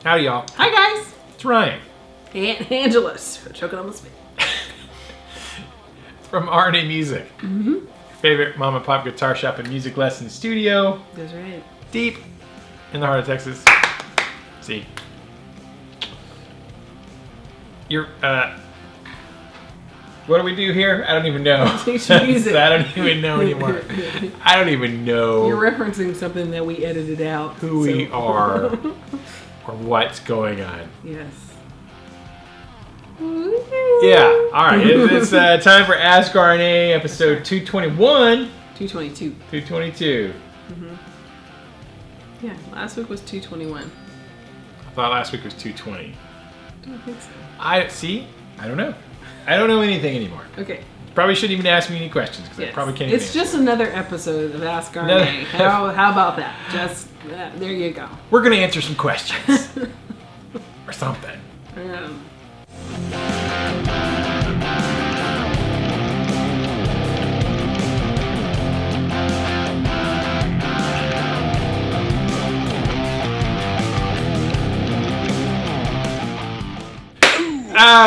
Howdy y'all. Hi guys. It's Ryan. And Angelus. Choking on the spit. From RNA Music. Mm-hmm. Favorite mom and pop guitar shop and music lesson studio. That's right. Deep in the heart of Texas. See. You're, what do we do here? I don't even know. Teach music. I don't even know anymore. I don't even know. You're referencing something that we edited out. Who we are or what's going on. Yes. Yeah, alright. It's time for Ask RNA, episode 221. 222. 222. Mm-hmm. Yeah, last week was 221. I thought last week was 220. I don't think so. I don't know. I don't know anything anymore. Okay. Probably shouldn't even ask me any questions because I probably can't even It's just another episode of Ask RNA. How about that? Just, there you go. We're going to answer some questions. Or something.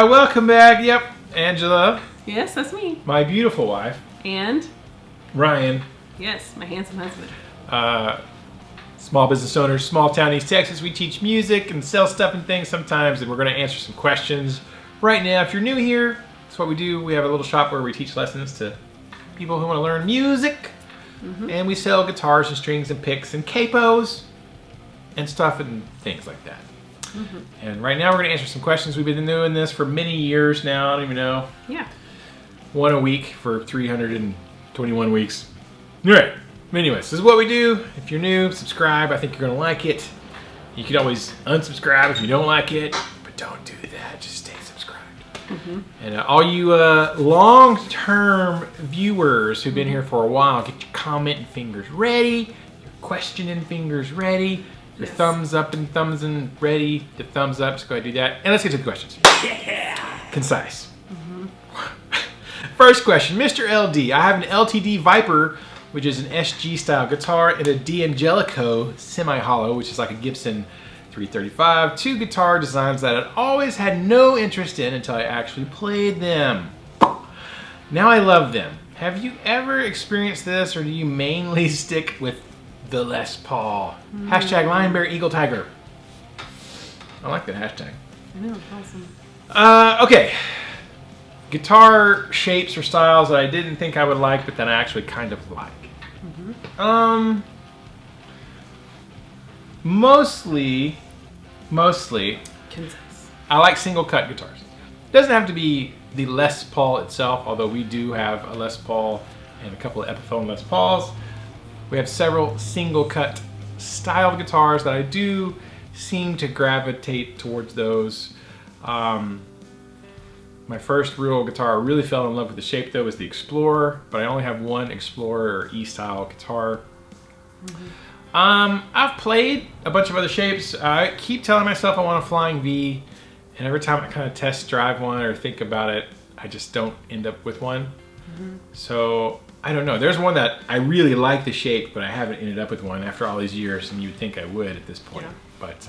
Welcome back. Yep, Angela. Yes, that's me. My beautiful wife. And? Ryan. Yes, my handsome husband. Small business owners, small town East Texas. We teach music and sell stuff and things sometimes, and we're going to answer some questions right now. If you're new here, that's what we do. We have a little shop where we teach lessons to people who want to learn music. Mm-hmm. And we sell guitars and strings and picks and capos and stuff and things like that. Mm-hmm. And right now we're going to answer some questions. We've been doing this for many years now. I don't even know. Yeah. One a week for 321 weeks. All right. Anyways, this is what we do. If you're new, subscribe. I think you're going to like it. You can always unsubscribe if you don't like it, but don't do that. Just stay subscribed. Mm-hmm. And all you long-term viewers who've been here for a while, get your commenting fingers ready, your questioning fingers ready, your thumbs up and thumbs in ready. The thumbs up, so go ahead and do that. And let's get to the questions. Yeah! Concise. Mm-hmm. First question, Mr. LD. I have an LTD Viper, which is an SG style guitar, and a D'Angelico semi-hollow, which is like a Gibson 335. Two guitar designs that I always had no interest in until I actually played them. Now I love them. Have you ever experienced this, or do you mainly stick with the Les Paul? Hashtag Lion Bear Eagle Tiger. I like that hashtag. I know, awesome. Okay. Guitar shapes or styles that I didn't think I would like, but then I actually kind of like. Mm-hmm. Mostly, Concise. I like single cut guitars. Doesn't have to be the Les Paul itself, although we do have a Les Paul and a couple of Epiphone Les Pauls. We have several single cut style guitars that I do seem to gravitate towards those. My first real guitar I really fell in love with the shape though was the Explorer, but I only have one Explorer or E-style guitar. Mm-hmm. I've played a bunch of other shapes. I keep telling myself I want a Flying V, and every time I kind of test drive one or think about it, I just don't end up with one. Mm-hmm. So I don't know. There's one that I really like the shape, but I haven't ended up with one after all these years, and you would think I would at this point. Yeah. But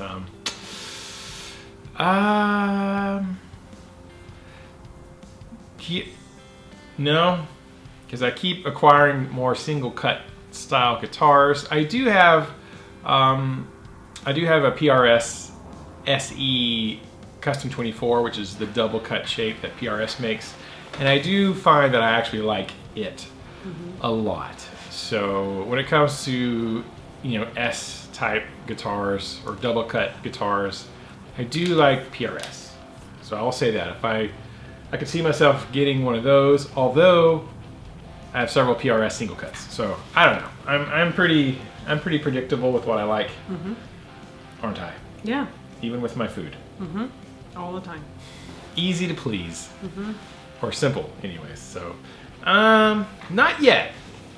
no, because I keep acquiring more single cut style guitars. I do have a PRS SE Custom 24, which is the double cut shape that PRS makes, and I do find that I actually like it a lot. So when it comes to S type guitars or double cut guitars, I do like PRS. So I'll say that if I could see myself getting one of those, although I have several PRS single cuts. So I don't know. I'm pretty predictable with what I like, aren't I? Yeah. Even with my food. All the time. Easy to please, or simple, anyways. So, not yet,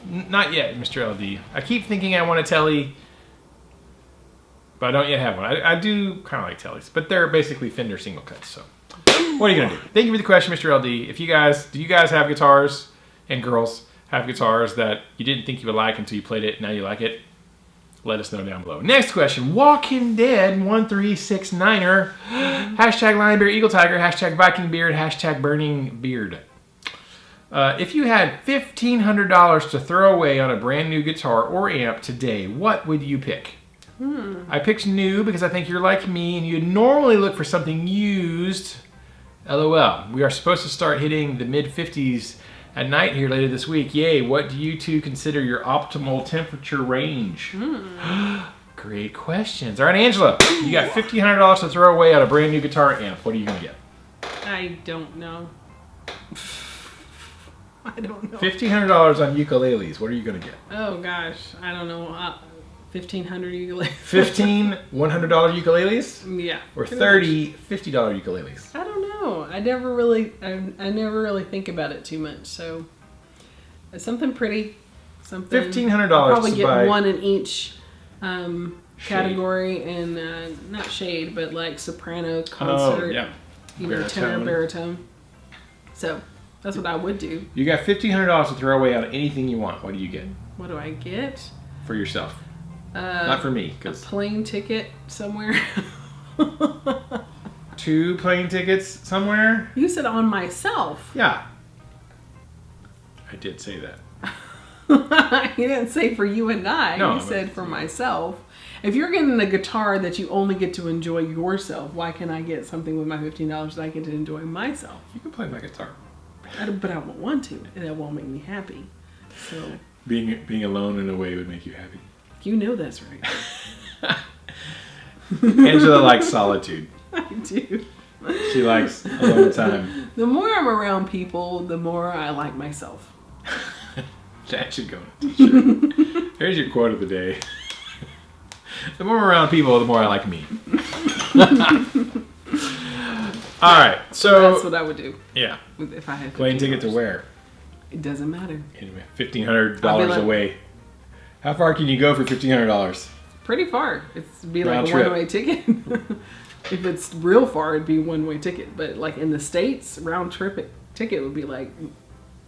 Mr. LD. I keep thinking I want a Tele, but I don't yet have one. I do kind of like Teles, but they're basically Fender single cuts. So. What are you gonna do? Thank you for the question, Mr. LD. Do you guys have guitars, and girls have guitars that you didn't think you would like until you played it, and now you like it? Let us know down below. Next question. Walking Dead 1369er. Hashtag Lion Bear Eagle Tiger. Hashtag Viking Beard. Hashtag Burning Beard. If you had $1,500 to throw away on a brand new guitar or amp today, what would you pick? I picked new because I think you're like me and you'd normally look for something used. LOL. We are supposed to start hitting the mid-50s at night here later this week. Yay. What do you two consider your optimal temperature range? Great questions. All right, Angela, you got $1,500 to throw away on a brand new guitar amp. What are you going to get? I don't know. I don't know. $1,500 on ukuleles. What are you going to get? Oh, gosh. I don't know. 1,500 ukuleles. 15 $100 ukuleles? Yeah. Or 30 $50 ukuleles? I don't know. I never really think about it too much. So it's something pretty. Something. $1,500. I'll probably to get buy one in each category, and not shade, but like soprano, concert, tenor, baritone. So that's what I would do. You got $1,500 to throw away on anything you want. What do you get? What do I get? For yourself. Not for me. A plane ticket somewhere. 2 plane tickets somewhere? You said on myself. Yeah. I did say that. You didn't say for you and I. No, you said for myself. If you're getting a guitar that you only get to enjoy yourself, why can't I get something with my $15 that I get to enjoy myself? You can play my guitar. But I won't want to, and that won't make me happy. So being alone in a way would make you happy. You know that's right. Angela likes solitude. I do. She likes alone time. The more I'm around people, the more I like myself. That should go on a t-shirt. Here's your quote of the day. The more I'm around people, the more I like me. All right, so that's what I would do. Yeah. If I had plane ticket to where? It doesn't matter. Anyway, $1,500 away. How far can you go for $1,500? Pretty far. It'd be like Round a trip. one-way ticket. If it's real far, it'd be one-way ticket. But like in the States, round trip ticket would be like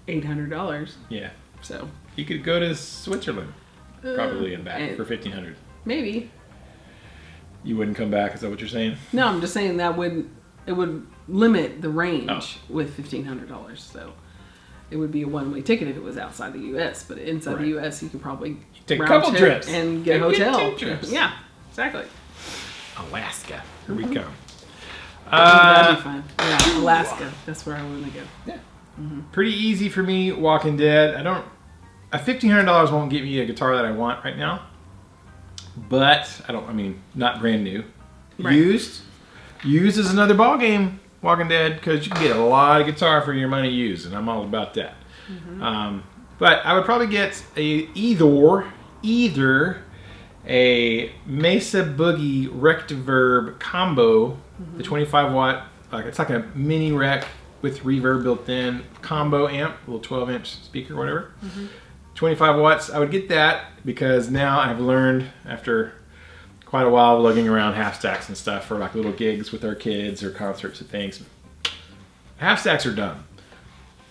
$800. Yeah. So you could go to Switzerland, probably and back for $1,500. Maybe. You wouldn't come back? Is that what you're saying? No, I'm just saying that it would limit the range with $1,500. So it would be a one-way ticket if it was outside the U.S. But inside the U.S., you could probably take a couple trips and get a hotel. Get 2 trips. Yeah, exactly. Alaska. Here we go. That'd be fun. Yeah, Alaska. That's where I want to go. Yeah. Pretty easy for me. Walking Dead. A $1,500 won't get me a guitar that I want right now. But not brand new. Right. Used is another ball game. Walking Dead, because you can get a lot of guitar for your money used, and I'm all about that. But I would probably get either a Mesa Boogie Rectiverb combo, the 25 watt, it's like a mini rec with reverb built in combo amp, a little 12 inch speaker or whatever. 25 watts, I would get that because now I've learned after quite a while lugging around half stacks and stuff for like little gigs with our kids or concerts and things. Half stacks are dumb.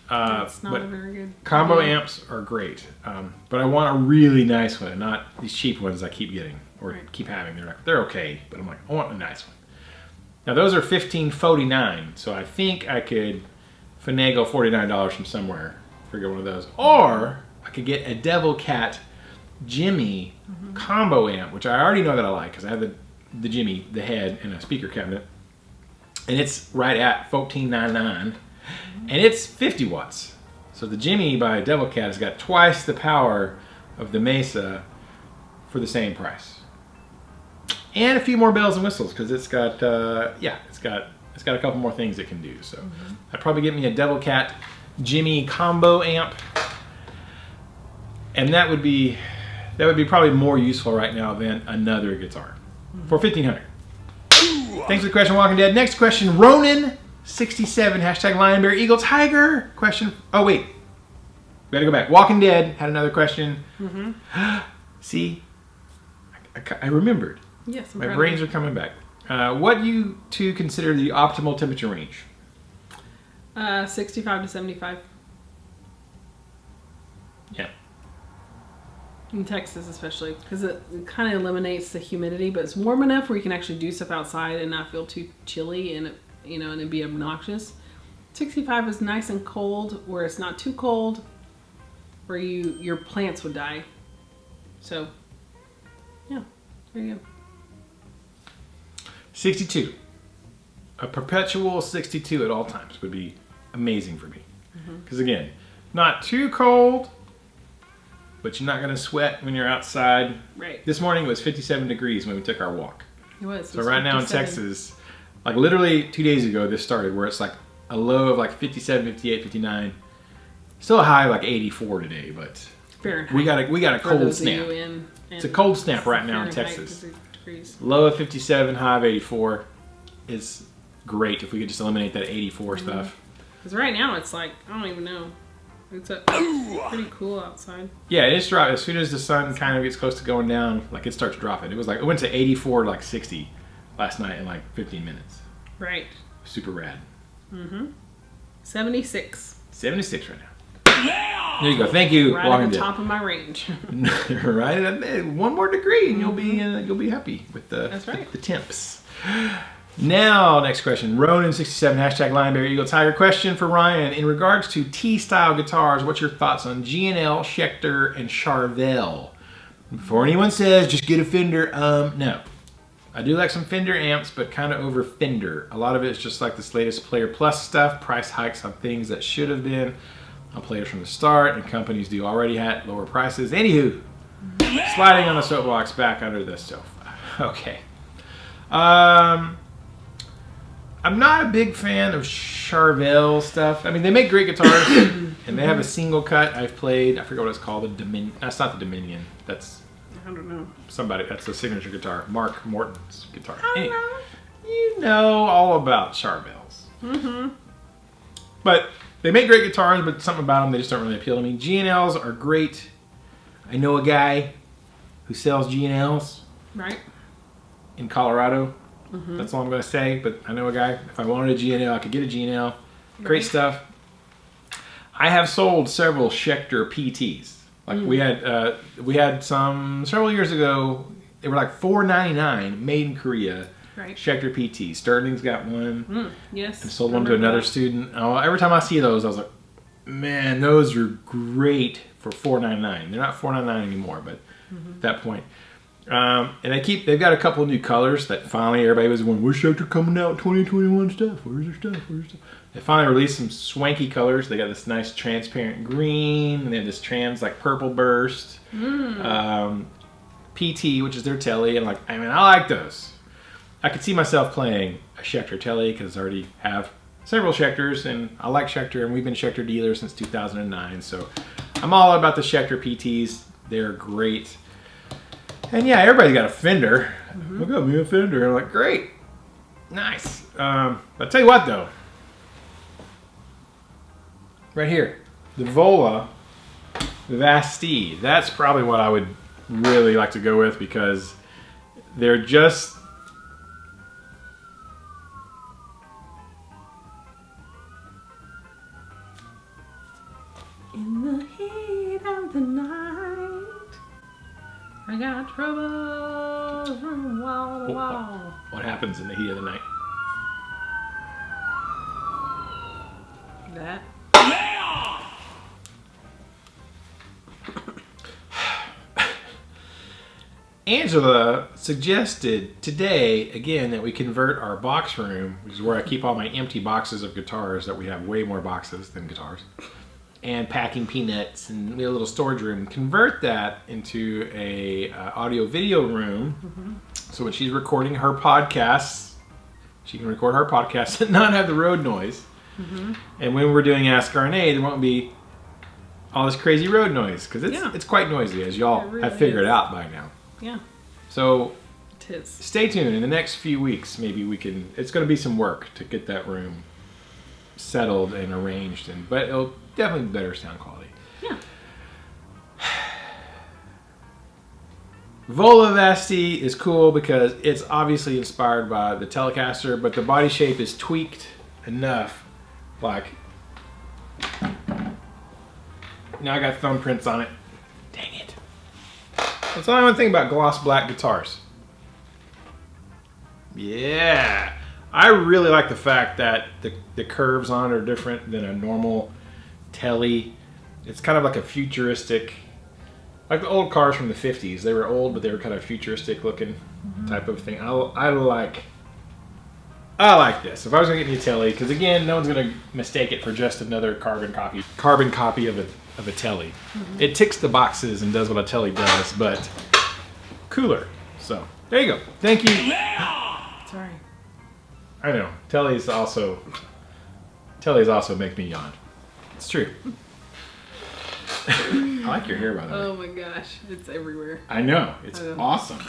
That's not a very good combo amps are great, but I want a really nice one, not these cheap ones I keep getting or keep having. They're okay, but I'm like, I want a nice one. Now those are $1,549, so I think I could finagle $49 from somewhere for one of those, or I could get a Devil Cat Jimmy combo amp, which I already know that I like because I have the Jimmy, the head, and a speaker cabinet, and it's right at $1,499. And it's 50 watts. So the Jimmy by Devil Cat has got twice the power of the Mesa for the same price. And a few more bells and whistles because it's got it's got a couple more things it can do. So I'd probably get me a Devil Cat Jimmy combo amp. And that would be probably more useful right now than another guitar for $1,500. Thanks for the question, Walking Dead. Next question, Ronan 67, hashtag Lion Bear Eagle Tiger. Question. Oh, wait. We gotta go back. Walking Dead had another question. See? I remembered. Yes, my brains are coming back. What do you two consider the optimal temperature range? 65 to 75. Yeah. In Texas especially, because it kind of eliminates the humidity, but it's warm enough where you can actually do stuff outside and not feel too chilly and and it'd be obnoxious. 65 is nice and cold, where it's not too cold, where your plants would die. So, yeah, there you go. 62. A perpetual 62 at all times would be amazing for me. Because again, not too cold, but you're not going to sweat when you're outside. Right. This morning it was 57 degrees when we took our walk. It was. So right now in Texas, like literally 2 days ago this started, where it's like a low of like 57, 58, 59. Still a high of like 84 today, but Fahrenheit. we got a cold snap. It's a cold snap right now in Texas. Low of 57, high of 84 is great if we could just eliminate that 84 stuff. Because right now it's like, I don't even know. It's pretty cool outside. Yeah, it's dropped. As soon as the sun kind of gets close to going down, like it starts dropping. It was like, it went to 84 to like 60 last night in like 15 minutes. Right. Super rad. 76. 76 right now. Yeah! There you go. Thank you. Right at the top of my range. Right at one more degree and you'll be happy with That's right. the temps. Now, next question. Ronan67, hashtag Lionberry Eagle Tiger. Question for Ryan. In regards to T-style guitars, what's your thoughts on G&L, Schecter, and Charvel? Before anyone says, just get a Fender, no. I do like some Fender amps, but kind of over Fender. A lot of it is just like this latest Player Plus stuff, price hikes on things that should have been on players from the start, and companies do already at lower prices. Anywho, sliding on the soapbox back under the sofa. Okay. I'm not a big fan of Charvel stuff. I mean, they make great guitars, and they have a single cut I've played. I forget what it's called. The Dominion. That's not the Dominion. That's I don't know. somebody. That's a signature guitar. Mark Morton's guitar. I don't Anyway, know. you know all about Charvels. But they make great guitars, but something about them, they just don't really appeal to me. G&Ls are great. I know a guy who sells G&Ls Right. in Colorado. That's all I'm going to say, but I know a guy. If I wanted a G&L, I could get a G&L. Great stuff. I have sold several Schecter PTs. Like we had some several years ago. They were like $4.99, made in Korea. Right. Schecter PT. Sterling's got one. Yes. And sold one to another student. Oh, every time I see those, I was like, man, those are great for $4.99. They're not $4.99 anymore, but at that point. And they've got a couple of new colors that finally everybody was going, where's Schecter coming out 2021 stuff? Where's their stuff? Where's their stuff? They finally released some swanky colors. They got this nice transparent green, and they have this trans like purple burst. PT, which is their Tele, and like, I mean, I like those. I could see myself playing a Schecter Tele because I already have several Schecters, and I like Schecter, and we've been Schecter dealers since 2009. So I'm all about the Schecter PTs. They're great. And yeah, everybody's got a Fender. Look at me, a Fender. I'm like, great. Nice. I'll tell you what, though. Right here. The Vola Vasti. That's probably what I would really like to go with because they're just... In the heat of the night, I got trouble from wall to wall. What happens in the heat of the night? That. Angela suggested today, again, that we convert our box room, which is where I keep all my empty boxes of guitars, that we have way more boxes than guitars, and packing peanuts, and we have a little storage room, convert that into a audio video room. So when she's recording her podcasts, she can record her podcasts and not have the road noise. And when we're doing Ask RNA, there won't be all this crazy road noise, because it's quite noisy, as y'all really have figured out by now. Yeah. So It is. stay tuned. In the next few weeks, maybe we can, it's going to be some work to get that room settled and arranged, but it'll definitely be better sound quality. Yeah. Vola Vasti is cool because it's obviously inspired by the Telecaster, but the body shape is tweaked enough. Like, now I got thumbprints on it. Dang it. That's all I want to think about gloss black guitars. Yeah. I really like the fact that the curves on it are different than a normal Tele. It's kind of like a futuristic, like the old cars from the 50s. They were old, but they were kind of futuristic looking type of thing. I like this. If I was going to get me a Tele, because again, no one's going to mistake it for just another carbon copy of a Tele. It ticks the boxes and does what a Tele does, but cooler. So there you go. Thank you. Sorry. I know. Tele's also make me yawn. It's true. I like your hair, by the way. Oh my gosh, it's everywhere. I know. It's awesome.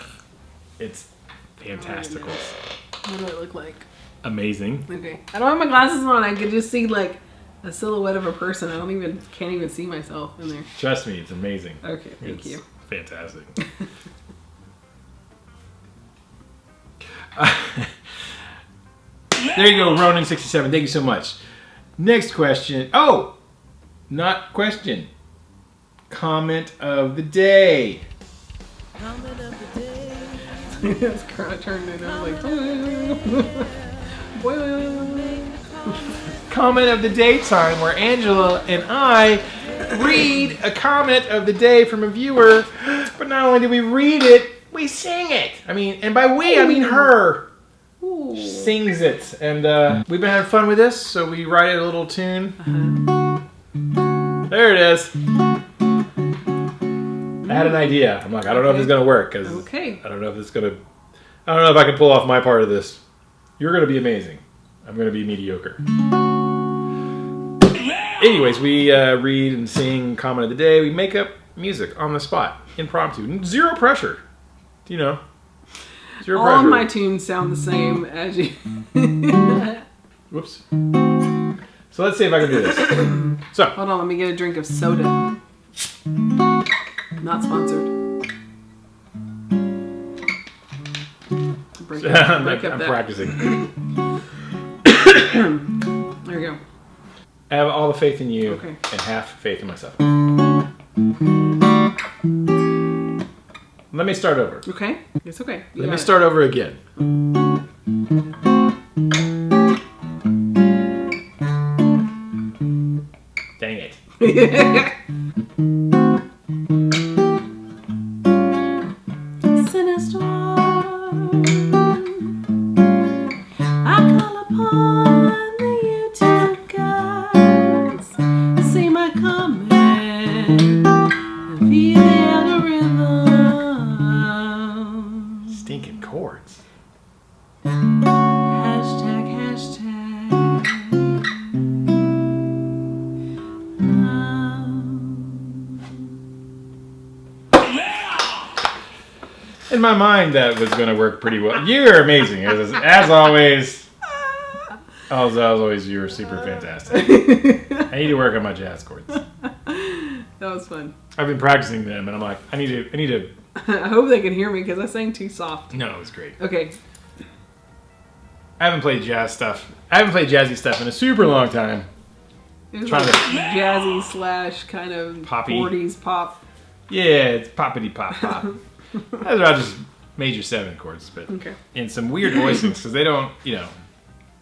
It's fantastical. What do I look like? Amazing. Okay. I don't have my glasses on. I could just see like a silhouette of a person. Can't even see myself in there. Trust me, it's amazing. Okay, thank you. Fantastic. There you go, Ronan67. Thank you so much. Next question. Oh, not question. Comment of the day. Comment of the day. It's kind of turned into like. Comment of the day time, where Angela and I read a comment of the day from a viewer, but not only do we read it, we sing it. I mean, and by we, I mean her. She sings it, and we've been having fun with this, so we write a little tune. There it is. I had an idea. I'm like, I don't know if it's gonna work, because I don't know if I can pull off my part of this. You're gonna be amazing. I'm gonna be mediocre. Anyways, we read and sing comment of the day. We make up music on the spot, impromptu, zero pressure. You know. All of my tunes sound the same as you. Whoops. So let's see if I can do this. So hold on, let me get a drink of soda. Not sponsored. I'm practicing. There you go. I have all the faith in you and half faith in myself. Let me start over. Okay. It's okay. Let me start over again. Dang it. Sinister. I call upon the YouTube gods. See my comment and feel the algorithm. Stinking chords. Hashtag. In my mind, that was going to work pretty well. You're amazing, as always. As always, you're super fantastic. I need to work on my jazz chords. That was fun. I've been practicing them, and I'm like, I need to. I hope they can hear me because I sang too soft. No, it was great. Okay. I haven't played jazzy stuff in a super long time. It was like jazzy / kind of poppy 40s pop. Yeah, it's poppity pop. Those are just major 7 chords, but in some weird voicings, because they don't,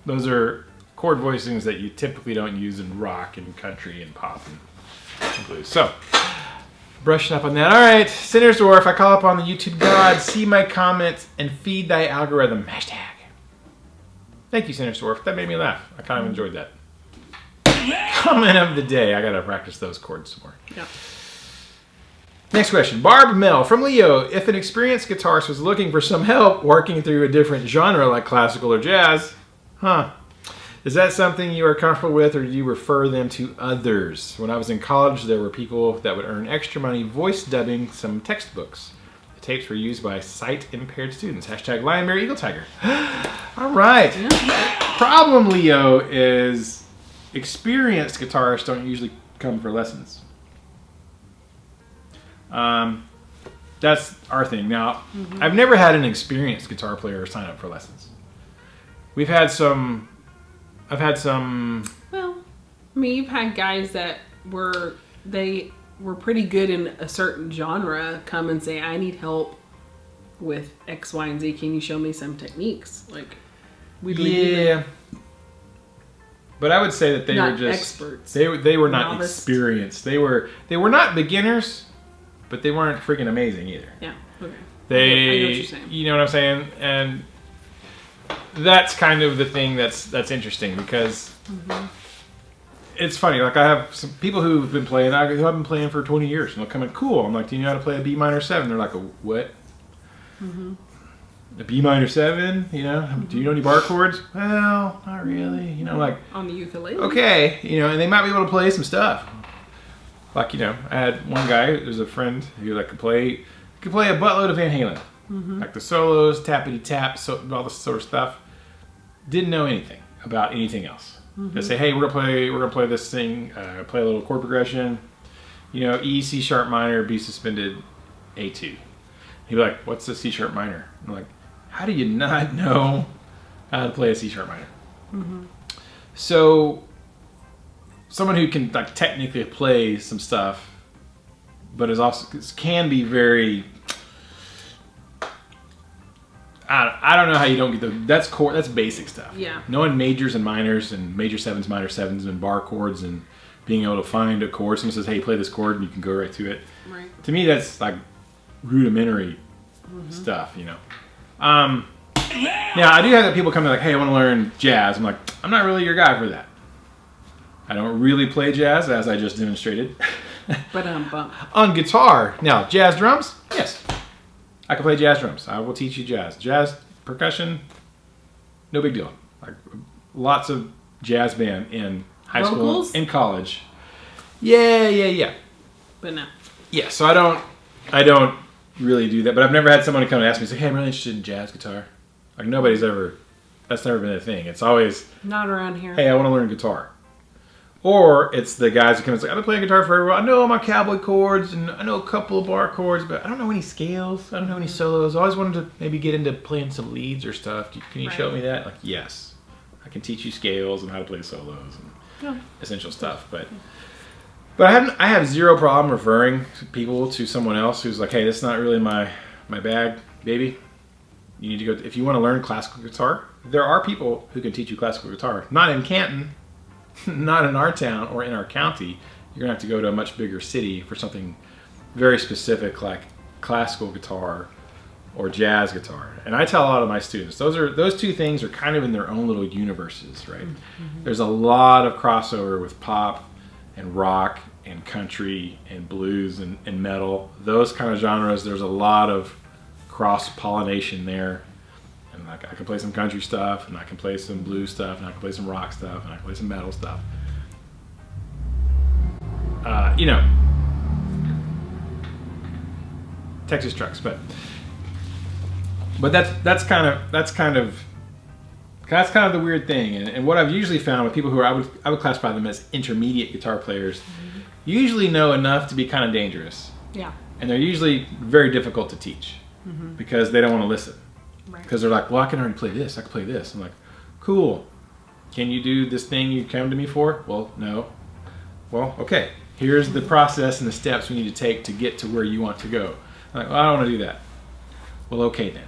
those are chord voicings that you typically don't use in rock and country and pop and blues. So, brushing up on that. All right, Sinner's Dwarf, I call upon the YouTube gods, see my comments, and feed thy algorithm. Hashtag. Thank you, Sinner's Dwarf. That made me laugh. I kind of enjoyed that. Comment of the day. I gotta practice those chords some more. Yeah. Next question. Barb Mel from Leo. If an experienced guitarist was looking for some help working through a different genre like classical or jazz, is that something you are comfortable with, or do you refer them to others? When I was in college, there were people that would earn extra money voice dubbing some textbooks. The tapes were used by sight-impaired students. Hashtag Lion Bear Eagle Tiger. All right. Problem, Leo, is experienced guitarists don't usually come for lessons. That's our thing. Now, I've never had an experienced guitar player sign up for lessons. I've had some. Well, I mean, you've had guys that they we're pretty good in a certain genre come and say, I need help with X, Y, and Z. Can you show me some techniques? Like, we'd leave Yeah. But I would say that they Not were just experts. They were not Novice. experienced. They were not beginners, but they weren't freaking amazing either. Yeah. Okay. They, I know what you're saying. you know what I'm saying, and that's kind of the thing that's interesting because it's funny. Like I have some people who've been playing, who have been playing for 20 years, and they'll come in, cool. I'm like, do you know how to play a B minor 7? They're like, a what? A B minor 7? You know? Do you know any bar chords? Well, not really. You know, like On the ukulele. okay, you know, and they might be able to play some stuff. Like, you know, I had one guy, there's a friend who like could play a buttload of Van Halen. Like the solos, tappity tap, so all this sort of stuff. Didn't know anything about anything else. They say, hey, we're gonna play this thing, play a little chord progression, you know, E, C sharp minor, B suspended, A2. He'd be like, what's the C sharp minor? I'm like, how do you not know how to play a C sharp minor? So someone who can like technically play some stuff, but is also can be very. I don't know how you don't get that's core. That's basic stuff. Yeah. Knowing majors and minors and major 7s, minor 7s, and bar chords and being able to find a chord. Someone says, "Hey, play this chord," and you can go right to it. Right. To me, that's like rudimentary stuff, you know. Now I do have people come in like, "Hey, I want to learn jazz." I'm like, I'm not really your guy for that. I don't really play jazz, as I just demonstrated. But On guitar, now jazz drums, yes, I can play jazz drums. I will teach you jazz percussion, no big deal. Like lots of jazz band in high Vocals? school, in college. Yeah. no. Yeah, so I don't really do that, but I've never had someone come and ask me, say, hey, I'm really interested in jazz guitar. Like that's never been a thing. It's always, Not around here. hey, I want to learn guitar. Or it's the guys who come and say, I've been playing guitar forever. I know all my cowboy chords and I know a couple of bar chords, but I don't know any scales. I don't know any solos. I always wanted to maybe get into playing some leads or stuff. Can you show me that? Like, yes. I can teach you scales and how to play solos and essential stuff. But I have zero problem referring people to someone else who's like, hey, this is not really my bag, baby. You need to go. If you want to learn classical guitar, there are people who can teach you classical guitar. Not in Canton. Not in our town or in our county. You're gonna have to go to a much bigger city for something very specific like classical guitar or jazz guitar. And I tell a lot of my students, those two things are kind of in their own little universes, right? There's a lot of crossover with pop and rock and country and blues and metal. Those kind of genres, there's a lot of cross-pollination there. And I can play some country stuff, and I can play some blues stuff, and I can play some rock stuff, and I can play some metal stuff. You know, Texas trucks, but that's kind of the weird thing. And what I've usually found with people who I would classify them as intermediate guitar players, usually know enough to be kind of dangerous. Yeah. And they're usually very difficult to teach because they don't want to listen. Because they're like, well, I can already play this. I can play this. I'm like, cool. Can you do this thing you came to me for? Well, no. Well, okay. Here's the process and the steps we need to take to get to where you want to go. I'm like, well, I don't want to do that. Well, okay then.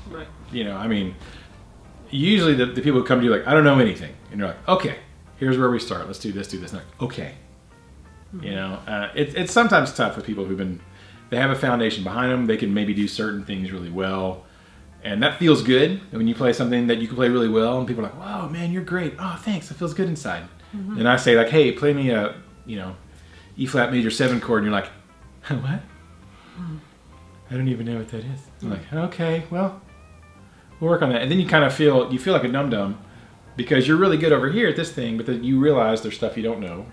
Right. You know, I mean, usually the people who come to you like, I don't know anything. And you're like, okay, here's where we start. Let's do this. And I'm like, okay. You know, it's sometimes tough with people they have a foundation behind them. They can maybe do certain things really well. And that feels good when you play something that you can play really well, and people are like, "Wow, man, you're great! Oh, thanks, it feels good inside." And I say like, "Hey, play me a, E flat major 7 chord," and you're like, "What? I don't even know what that is." I'm like, "Okay, well, we'll work on that." And then you kind of feel like a dum dum because you're really good over here at this thing, but then you realize there's stuff you don't know.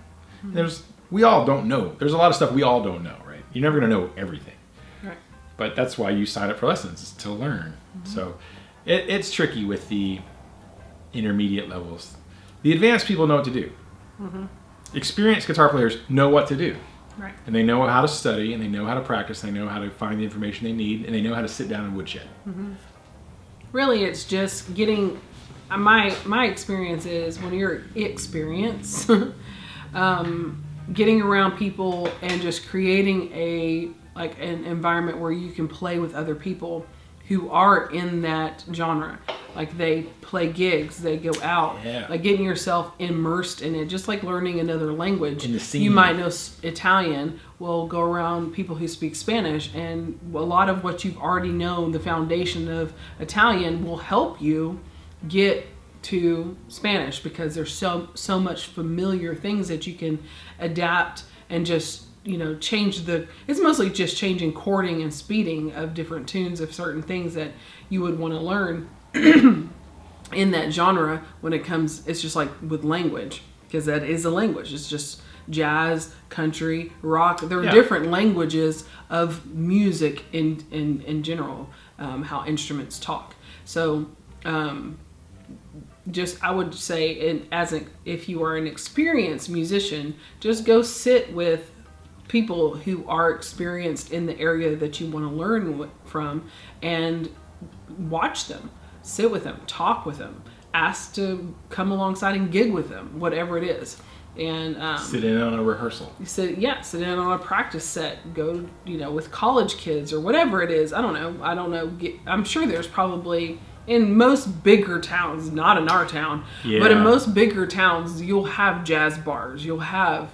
We all don't know. There's a lot of stuff we all don't know, right? You're never gonna know everything. But that's why you sign up for lessons, is to learn. So it's tricky with the intermediate levels. The advanced people know what to do. Experienced guitar players know what to do. Right. And they know how to study, and they know how to practice, and they know how to find the information they need, and they know how to sit down and woodshed. Really, it's just getting... My experience is when you're experienced, getting around people and just creating an environment where you can play with other people who are in that genre. Like they play gigs, they go out, like getting yourself immersed in it, just like learning another language. In the scene. You might know Italian, well, go around people who speak Spanish, and a lot of what you've already known, the foundation of Italian, will help you get to Spanish, because there's so much familiar things that you can adapt and just change it's mostly just changing chording and speeding of different tunes of certain things that you would want to learn in that genre. When it comes, it's just like with language, because that is a language. It's just jazz, country, rock. There are different languages of music in general, how instruments talk. So I would say, if you are an experienced musician, just go sit with people who are experienced in the area that you want to learn from, and watch them, sit with them, talk with them, ask to come alongside and gig with them, whatever it is. And sit in on a rehearsal. Sit in on a practice set. Go, with college kids or whatever it is. I don't know. I'm sure there's probably, in most bigger towns, not in our town, but in most bigger towns, you'll have jazz bars. You'll have,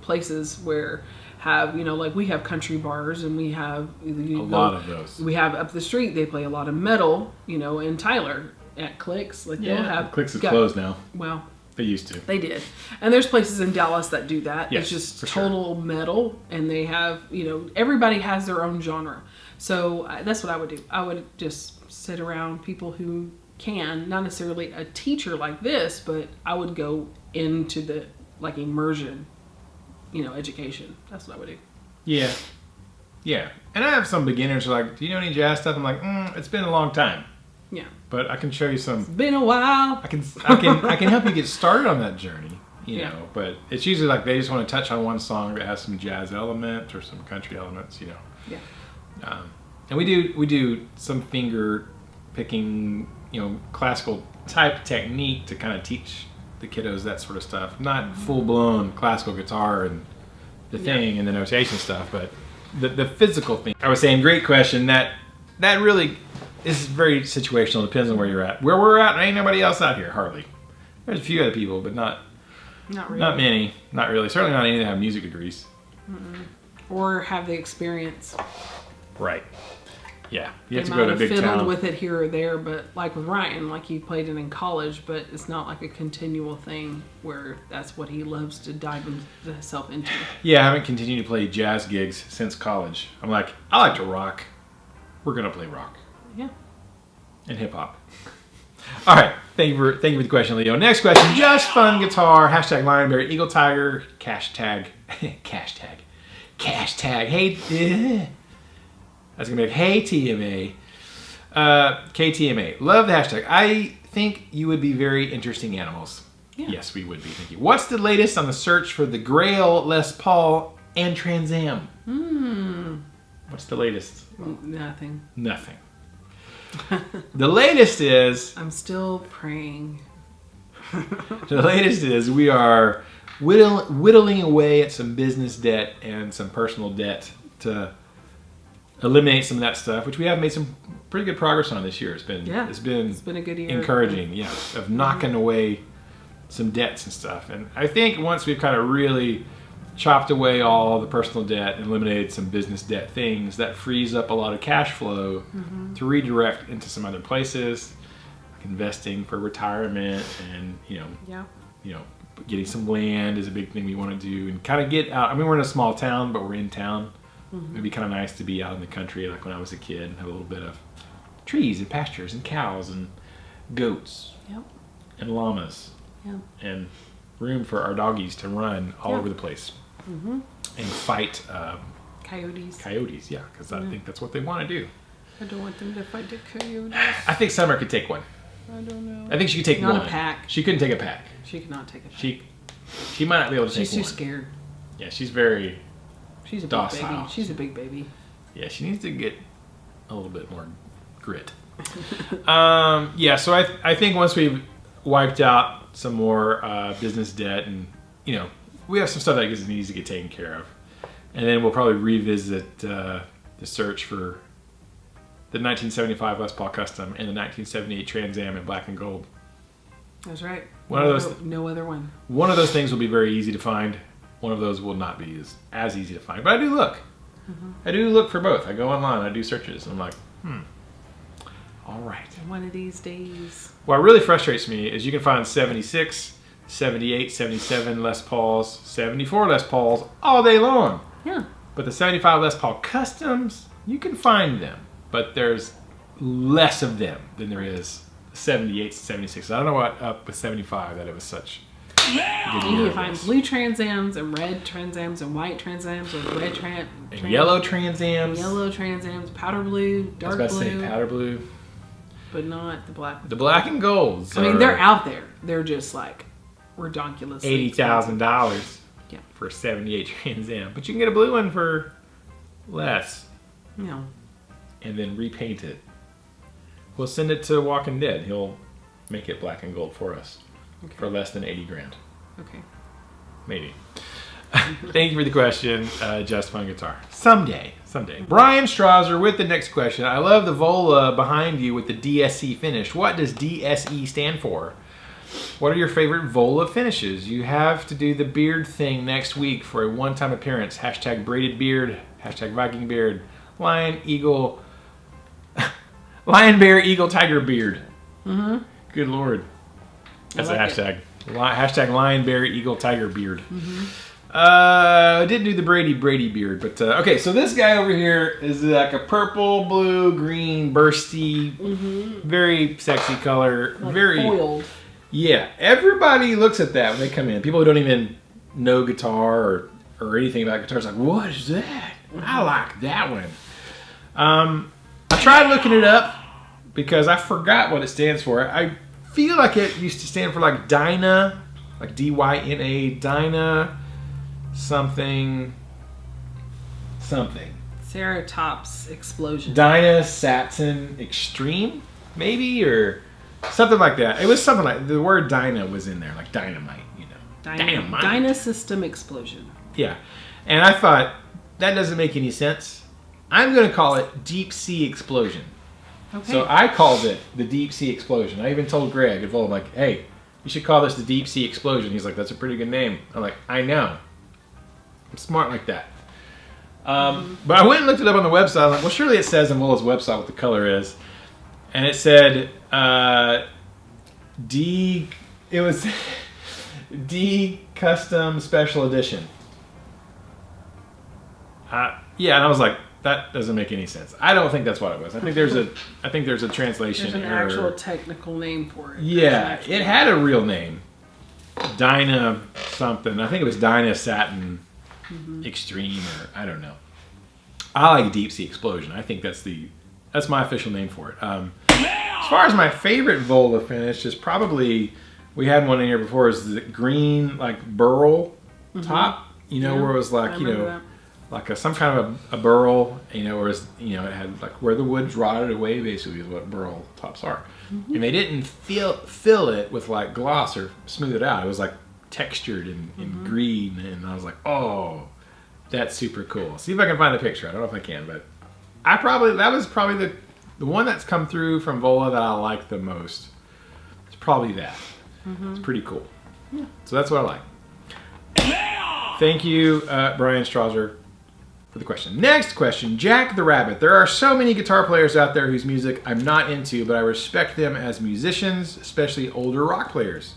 places where like we have country bars, and we have a lot of those. We have up the street, they play a lot of metal, in Tyler at Clicks. Like they'll have Clicks is closed now. Well, they used to. They did. And there's places in Dallas that do that. Yes, it's just for total metal, and they have, everybody has their own genre. So that's what I would do. I would just sit around people who can, not necessarily a teacher like this, but I would go into the immersion, education. That's what I would do. Yeah. Yeah. And I have some beginners who are like, do you know any jazz stuff? I'm like, it's been a long time. Yeah. But I can show you some. It's been a while. I can help you get started on that journey, know. But it's usually like they just want to touch on one song that has some jazz element or some country elements, Yeah. And we do some finger picking, classical type technique to kind of teach the kiddos that sort of stuff. Not full blown classical guitar and the thing and the notation stuff, but the physical thing. I was saying, great question. That really is very situational. Depends on where you're at. Where we're at, there ain't nobody else out here, hardly. There's a few other people, but not really. Not many. Not really. Certainly not any that have music degrees. Or have the experience. Right. Yeah. You have They to go to a might big have fiddled town. with it here or there, but like with Ryan, like he played it in college, but it's not like a continual thing where that's what he loves to dive himself into. Yeah, I haven't continued to play jazz gigs since college. I'm like, I like to rock. We're gonna play rock. Yeah. And hip hop. All right. Thank you for the question, Leo. Next question. Just fun guitar. Hashtag Lionberry Eagle Tiger. Cash tag. Hey. That's gonna be like, hey TMA. KTMA. Love the hashtag. I think you would be very interesting animals. Yeah. Yes, we would be. Thank you. What's the latest on the search for the Grail, Les Paul, and Trans Am? What's the latest? Nothing. Nothing. The latest is... I'm still praying. The latest is we are whittling away at some business debt and some personal debt to eliminate some of that stuff, which we have made some pretty good progress on this year. It's been a good year. Encouraging, of knocking away some debts and stuff. And I think once we've kind of really chopped away all the personal debt and eliminated some business debt things, that frees up a lot of cash flow to redirect into some other places, like investing for retirement, and getting some land is a big thing we want to do, and kind of get out. I mean, we're in a small town, but we're in town. It'd be kind of nice to be out in the country, like when I was a kid, and have a little bit of trees and pastures and cows and goats and llamas and room for our doggies to run all over the place and fight coyotes. Coyotes, because I think that's what they want to do. I don't want them to fight the coyotes. I think Summer could take one. I don't know. I think she could take one. Not a pack. She couldn't take a pack. She could not take a pack. She might not be able to take one. She's too scared. Yeah, she's very... She's a docile. big baby. She's a big baby. Yeah, she needs to get a little bit more grit. So I think once we've wiped out some more business debt and, we have some stuff that needs to get taken care of. And then we'll probably revisit the search for the 1975 Les Paul Custom and the 1978 Trans Am in black and gold. That's right. No other one. One of those things will be very easy to find. One of those will not be as easy to find. But I do look. I do look for both. I go online, I do searches, and I'm like, all right. One of these days. What really frustrates me is you can find 76, 78, 77 Les Pauls, 74 Les Pauls all day long. Yeah. But the 75 Les Paul Customs, you can find them. But there's less of them than there is 78 to 76. I don't know what up with 75 that it was such. You can find blue Trans Ams and red Trans Ams and white Trans Ams with red and yellow Trans Ams. Yellow Trans Ams, powder blue, dark blue. I was about to say powder blue. But not the black. The black and golds. I mean, they're out there. They're just like redonkulous. $80,000 yeah. for a 78 Trans Am. But you can get a blue one for less. Yeah. And then repaint it. We'll send it to Walking Dead. He'll make it black and gold for us. Okay. For less than 80 grand. Okay. Maybe. Thank you for the question, Just Fun Guitar. Someday. Brian Strasser with the next question. I love the Vola behind you with the DSC finish. What does DSE stand for? What are your favorite Vola finishes? You have to do the beard thing next week for a one-time appearance. Hashtag braided beard. Hashtag Viking beard. Lion, eagle. Lion, bear, eagle, tiger beard. Mm-hmm. Good Lord. That's like a hashtag. Hashtag lion, bear, eagle, tiger beard. Mm-hmm. I didn't do the Brady beard, but okay. So this guy over here is like a purple, blue, green, bursty, very sexy color. Like very foiled. Yeah. Everybody looks at that when they come in. People who don't even know guitar or anything about guitars like, what is that? I like that one. I tried looking it up because I forgot what it stands for. I feel like it used to stand for like Dyna, like D-Y-N-A, Dyna, something. Ceratops explosion. Dyna Satin Extreme, maybe, or something like that. It was something like, the word Dyna was in there, like dynamite, you know. Dynamite. Dyna system explosion. Yeah. And I thought, that doesn't make any sense. I'm going to call it Deep Sea Explosion. Okay. So I called it the Deep Sea Explosion. I even told Greg at Vola, I'm like, hey, you should call this the Deep Sea Explosion. He's like, that's a pretty good name. I'm like, I know. I'm smart like that. But I went and looked it up on the website. I'm like, well, surely it says on Vola's website what the color is. And it said, it was D Custom Special Edition. Yeah, and I was like, that doesn't make any sense. I don't think that's what it was. I think there's a translation There's an error. actual technical name for it. Yeah, it had a real name. Dyna something. I think it was Dyna Satin Extreme, or I don't know. I like Deep Sea Explosion. I think that's my official name for it. As far as my favorite Vola finish is probably, we had one in here before, is the green like burl top. You know, where it was like, you know, like some kind of a burl, you know, or it had like where the wood's rotted away, basically is what burl tops are. And they didn't fill it with like gloss or smooth it out. It was like textured in green, and I was like, oh, that's super cool. See if I can find the picture. I don't know if I can, but that was probably the one that's come through from Vola that I like the most. It's probably that. It's pretty cool. Yeah. So that's what I like. Thank you, Brian Strasser, for the question. Next question, Jack the Rabbit. There are so many guitar players out there whose music I'm not into, but I respect them as musicians, especially older rock players.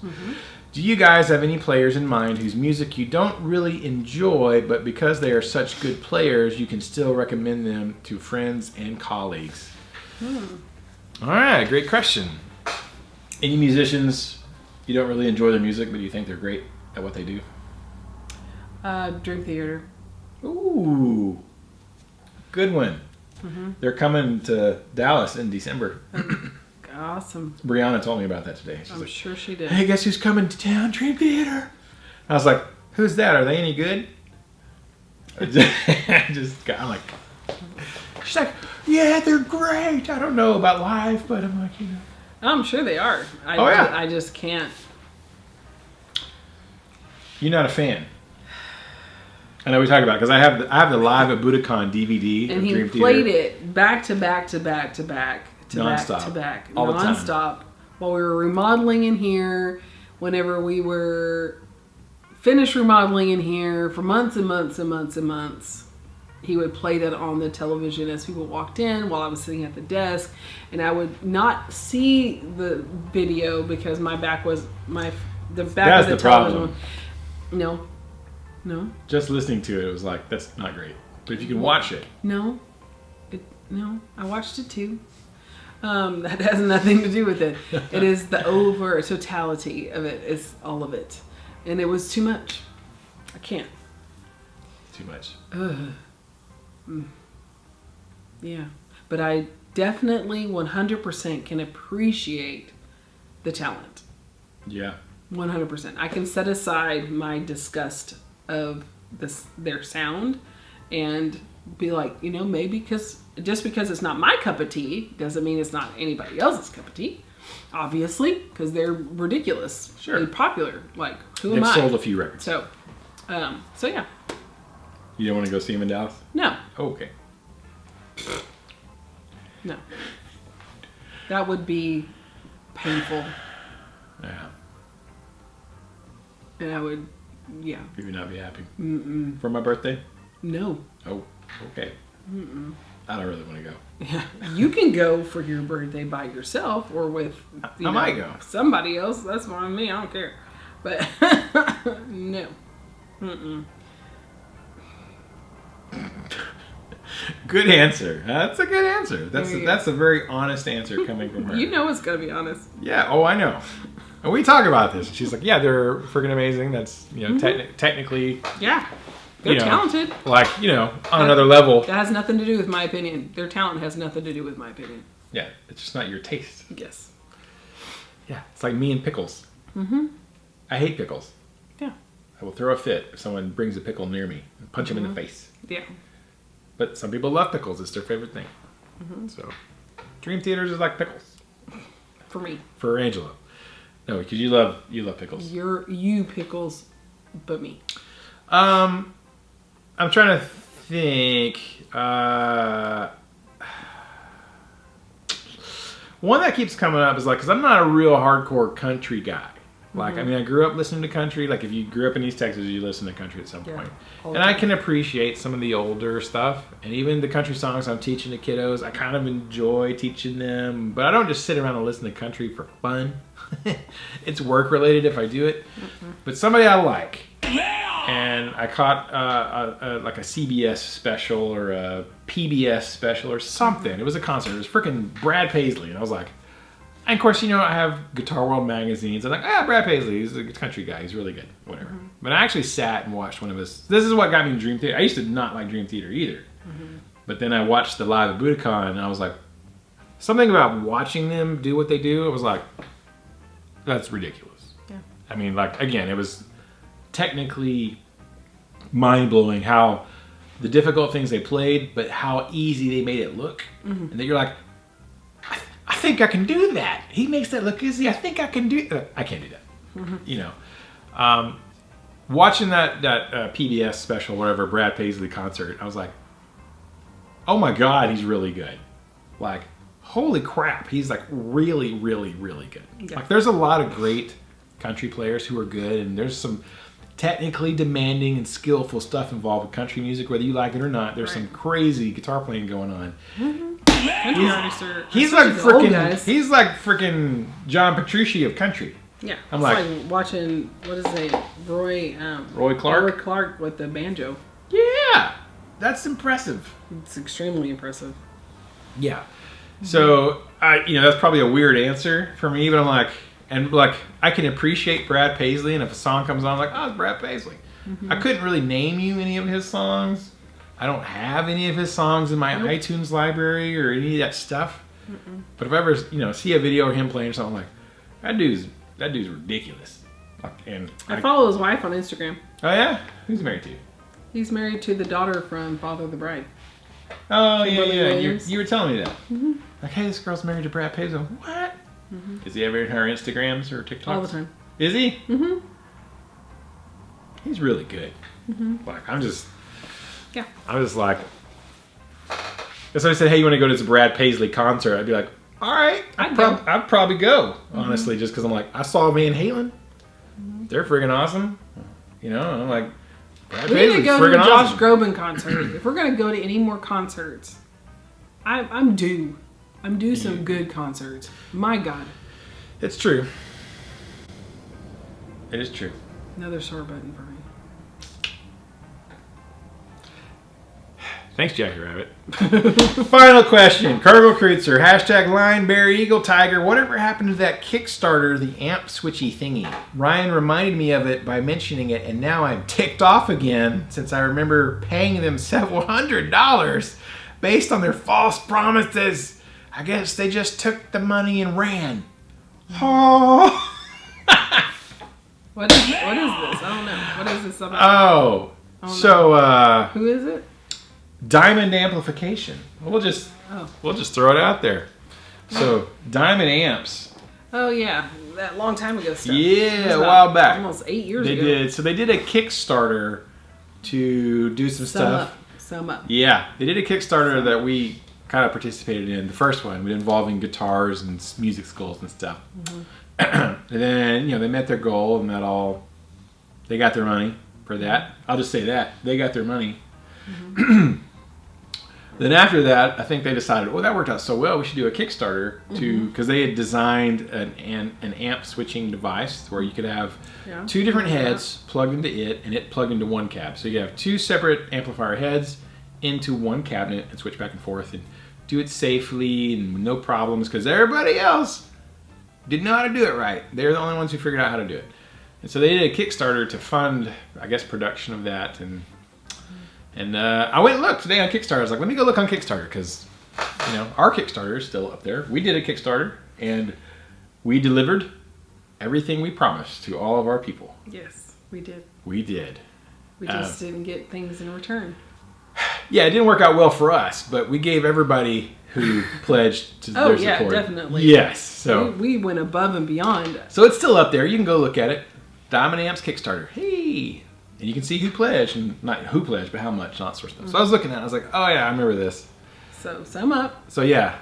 Do you guys have any players in mind whose music you don't really enjoy, but because they are such good players, you can still recommend them to friends and colleagues? All right, great question. Any musicians you don't really enjoy their music, but you think they're great at what they do? Dream Theater. Ooh, good one. They're coming to Dallas in December. Awesome. Brianna told me about that today. She's like, sure she did. hey, guess who's coming to town? Dream Theater. I was like, who's that? Are they any good? I'm like, she's like, yeah, they're great. I don't know about live, but I'm like, you know. I'm sure they are. I I just can't. You're not a fan. I know we talked about it because I have the live at Budokan DVD. And of he Dream played Theater. it back to back to back to back to back Nonstop. to back, All the time. nonstop. While we were remodeling in here, whenever we were finished remodeling in here for months and months and months and months, he would play that on the television as people walked in while I was sitting at the desk, and I would not see the video because my back was the back That's of the the television. problem. No. Just listening to it was like, that's not great. But if you can watch it. No, I watched it too. That has nothing to do with it. It is the over totality of it. It's all of it, and it was too much. I can't. Too much. Yeah, but I definitely 100% can appreciate the talent. Yeah. 100%. I can set aside my disgust of their sound and be like, maybe just because it's not my cup of tea doesn't mean it's not anybody else's cup of tea. Obviously, because they're ridiculous. Sure. They're popular. Like, who am They've I? sold a few records. So yeah. You don't want to go see him in Dallas? No. Oh, okay. No. That would be painful. Yeah. And I would, yeah. You would not be happy. Mm-mm. For my birthday? No. Oh, okay. Mm-mm. I don't really want to go. Yeah. You can go for your birthday by yourself or with I might go. somebody else. That's fine with me. I don't care. But no. Mm-mm. Good answer. That's a good answer. That's a very honest answer coming from her. You know it's gonna be honest. Yeah. Oh, I know. And we talk about this. She's like, yeah, they're freaking amazing. That's technically. Yeah. They're talented. Like on another level. That has nothing to do with my opinion. Their talent has nothing to do with my opinion. Yeah, it's just not your taste. Yes. Yeah, it's like me and pickles. Mm-hmm. I hate pickles. Yeah. I will throw a fit if someone brings a pickle near me and punch him in the face. Yeah. But some people love pickles. It's their favorite thing. Mm-hmm. So, Dream Theaters is like pickles. For me. For Angela. No, because you love pickles. You pickles, but me. I'm trying to think. One that keeps coming up is like, because I'm not a real hardcore country guy. Like, I mean, I grew up listening to country. Like, if you grew up in East Texas, you listen to country at some point. And I can appreciate some of the older stuff. And even the country songs I'm teaching the kiddos, I kind of enjoy teaching them. But I don't just sit around and listen to country for fun. It's work-related if I do it. But somebody I like. And I caught like a CBS special or a PBS special or something. It was a concert. It was freaking Brad Paisley. And I was like... And of course, I have Guitar World magazines. I'm like, Brad Paisley, he's a country guy. He's really good. Whatever. Mm-hmm. But I actually sat and watched one of his... This is what got me in Dream Theater. I used to not like Dream Theater either. Mm-hmm. But then I watched the live at Budokan, and I was like... Something about watching them do what they do, I was like, that's ridiculous. Yeah. I mean, like, again, it was technically mind-blowing how... The difficult things they played, but how easy they made it look. Mm-hmm. And that you're like... I think I can do that. He makes that look easy. I think I can do that. I can't do that. Mm-hmm. Watching that PBS special, whatever, Brad Paisley concert, I was like, oh my God, he's really good. Like, holy crap, he's like really, really, really good. Yeah. Like, there's a lot of great country players who are good, and there's some technically demanding and skillful stuff involved with country music, whether you like it or not. There's some crazy guitar playing going on. Mm-hmm. He's like freaking John Petrucci of country. Yeah, I'm like watching Roy Clark with the banjo. Yeah, that's impressive. It's extremely impressive. Yeah, so that's probably a weird answer for me, but I'm like, I can appreciate Brad Paisley, and if a song comes on, I'm like, oh, it's Brad Paisley. Mm-hmm. I couldn't really name you any of his songs. I don't have any of his songs in my iTunes library or any of that stuff. Mm-mm. But if I ever, see a video of him playing something, like, that dude's ridiculous. And I follow his wife on Instagram. Oh yeah, who's he married to? He's married to the daughter from Father of the Bride. Oh yeah. You were telling me that. Mm-hmm. Like, hey, this girl's married to Brad Paisley. What? Mm-hmm. Is he ever in her Instagrams or TikToks? All the time. Is he? Mm-hmm. He's really good. Mm-hmm. Like, I'm just. Yeah. I was like, if somebody said, hey, you want to go to this Brad Paisley concert? I'd be like, all right, I'd probably go, honestly, just because I'm like, I saw Van Halen. They're friggin' awesome. You know, I'm like, Brad We need to Paisley's go to a friggin' Josh awesome. Groban concert. If we're going to go to any more concerts, I'm due. I'm due some good concerts. My God. It's true. It is true. Another sore button for me. Thanks, Jackie Rabbit. Final question. Cargo Kreutzer, hashtag Lion, Bear, Eagle, Tiger. Whatever happened to that Kickstarter, the amp switchy thingy? Ryan reminded me of it by mentioning it, and now I'm ticked off again since I remember paying them several $100s based on their false promises. I guess they just took the money and ran. Oh. What is this? I don't know. What is this about? So, Who is it? Diamond Amplification. We'll just throw it out there. So, Diamond Amps. Oh, yeah. That long time ago stuff. Yeah, a while back. Almost 8 years They ago. did. So they did a Kickstarter to do some stuff. Sum up. Yeah, they did a Kickstarter that we kind of participated in. The first one, involving guitars and music schools and stuff. And then, they met their goal and they got their money for that. I'll just say that. They got their money. Then after that, I think they decided, that worked out so well, we should do a Kickstarter because they had designed an amp switching device where you could have two different heads plugged into it and it plugged into one cab. So you have two separate amplifier heads into one cabinet and switch back and forth and do it safely and with no problems because everybody else didn't know how to do it right. They're the only ones who figured out how to do it. And so they did a Kickstarter to fund, I guess, production of that. And I went and looked today on Kickstarter. I was like, let me go look on Kickstarter because, our Kickstarter is still up there. We did a Kickstarter and we delivered everything we promised to all of our people. Yes, we did. We did. We just didn't get things in return. Yeah, it didn't work out well for us, but we gave everybody who pledged to their support. Oh, yeah, definitely. Yes. So we went above and beyond. So it's still up there. You can go look at it. Diamond Amps Kickstarter. Hey. And you can see who pledged, and not who pledged, but how much, not sort of stuff. So I was looking at it, I was like, oh yeah, I remember this. So, sum up. So yeah.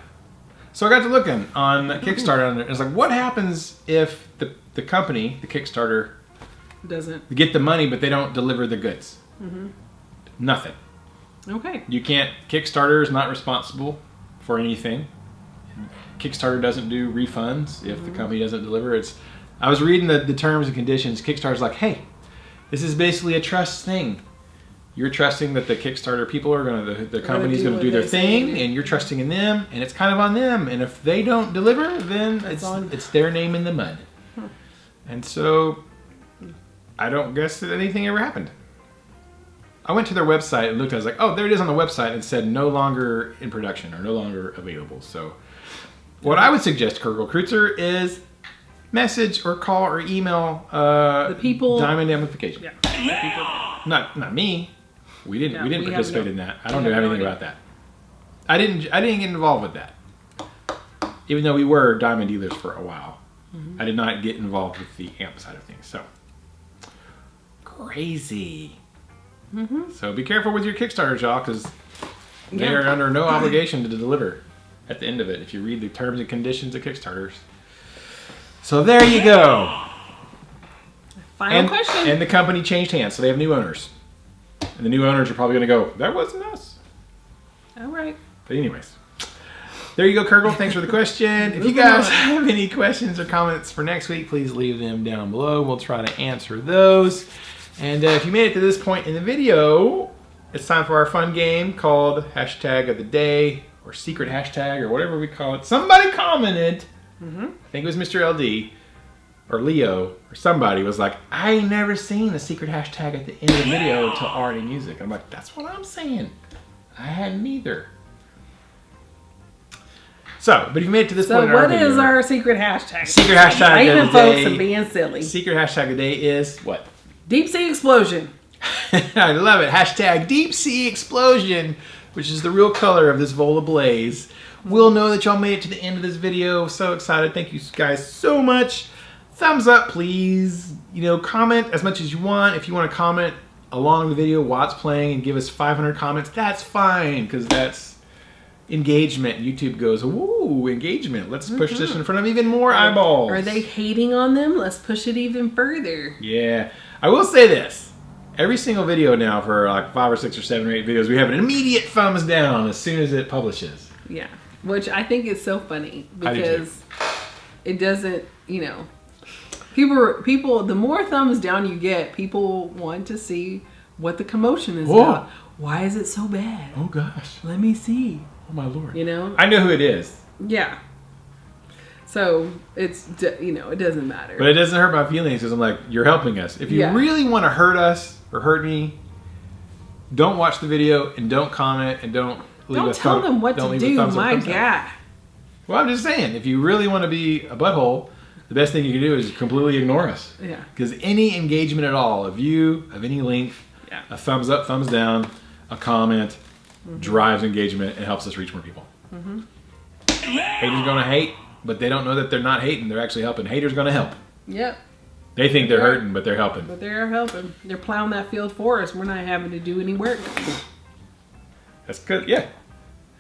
So I got to looking on Kickstarter, and it's like, what happens if the company, the Kickstarter, doesn't get the money, but they don't deliver the goods? Nothing. Okay. You can't, Kickstarter is not responsible for anything. Kickstarter doesn't do refunds if the company doesn't deliver. I was reading the terms and conditions. Kickstarter's like, hey, this is basically a trust thing. You're trusting that the Kickstarter people are the company's going to do their thing, and you're trusting in them, and it's kind of on them. And if they don't deliver, then it's their name in the mud. And so, I don't guess that anything ever happened. I went to their website and looked. I was like, oh, there it is on the website, and it said no longer in production or no longer available. So, what I would suggest, Cargo Kreutzer, is message or call or email the people. Diamond Amplification. Yeah. The people. Not me. We didn't we participate in that. I don't we know have no anything idea. about that. I didn't get involved with that. Even though we were Diamond dealers for a while. I did not get involved with the amp side of things. So crazy. So be careful with your Kickstarters, y'all, because they are under no obligation to deliver at the end of it if you read the terms and conditions of Kickstarters. So there you go. Final question. And the company changed hands, so they have new owners. And the new owners are probably going to go, that wasn't us. All right. But anyways, there you go, Kirkle. Thanks for the question. If you guys have any questions or comments for next week, please leave them down below. We'll try to answer those. And if you made it to this point in the video, it's time for our fun game called Hashtag of the Day, or Secret Hashtag, or whatever we call it. Somebody commented, I think it was Mr. LD, or Leo, or somebody was like, I ain't never seen a secret hashtag at the end of the video until RNA Music. I'm like, that's what I'm saying. I hadn't either. So, but if you made it to this point in our video. So what is our secret hashtag? Secret hashtag of Blaming the folks day. and being silly. Secret hashtag of the day is what? Deep sea explosion. I love it. Hashtag Deep Sea Explosion, which is the real color of this Vola Blaze. We'll know that y'all made it to the end of this video. So excited. Thank you guys so much. Thumbs up, please. Comment as much as you want. If you want to comment along the video while it's playing and give us 500 comments, that's fine, because that's engagement. YouTube goes, woo, engagement. Let's push this in front of even more eyeballs. Are they hating on them? Let's push it even further. Yeah. I will say this. Every single video now for like 5 or 6 or 7 or 8 videos, we have an immediate thumbs down as soon as it publishes. Yeah. Which I think is so funny I do too. because it doesn't, you know, people, the more thumbs down you get, people want to see what the commotion is about. Why is it so bad? Oh gosh. Let me see. Oh my Lord. You know? I know who it is. Yeah. So it's, you know, it doesn't matter. But it doesn't hurt my feelings because I'm like, you're helping us. If you really want to hurt us or hurt me, don't watch the video and don't comment and don't leave don't tell them what to do, my God. Well, I'm just saying, if you really want to be a butthole, the best thing you can do is completely ignore us. Yeah. Because any engagement at all of you, of any length, a thumbs up, thumbs down, a comment, drives engagement and helps us reach more people. Haters gonna hate, but they don't know that they're not hating. They're actually helping. Haters gonna help. Yep. They think they're hurting, but they're helping. But they're helping. They're plowing that field for us. We're not having to do any work. That's good. Yeah.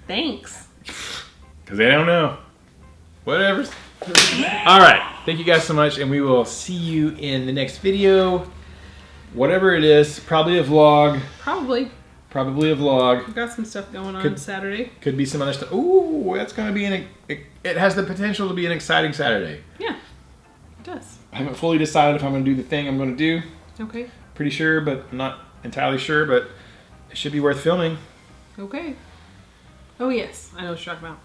Thanks. Because they don't know. Whatever. All right. Thank you guys so much, and we will see you in the next video. Whatever it is, probably a vlog. Probably. Probably a vlog. We've got some stuff going on Saturday. Could be some other stuff. Ooh, that's going to be it has the potential to be an exciting Saturday. Yeah, it does. I haven't fully decided if I'm going to do the thing I'm going to do. Okay. Pretty sure, but I'm not entirely sure, but it should be worth filming. Okay. Oh, yes. I know what you're talking about.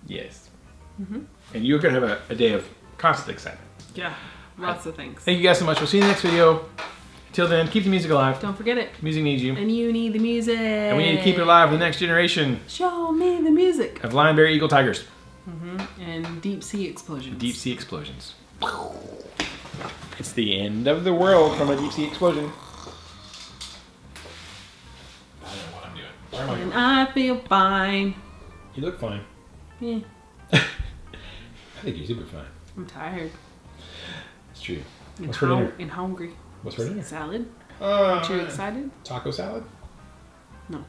Yes. And you're going to have a day of constant excitement. Yeah. Lots of things. Thank you guys so much. We'll see you in the next video. Until then, keep the music alive. Don't forget it. Music needs you. And you need the music. And we need to keep it alive for the next generation Show me the music. of Lion, Bear, Eagle, Tigers. And deep sea explosions. Deep sea explosions. It's the end of the world from a deep sea explosion. I don't know what I'm doing. Where am I And going? I feel fine. You look fine. Yeah. I think you're super fine. I'm tired. It's true. And What's for dinner? And hungry. What's for dinner? Salad. Aren't you excited? Taco salad? No.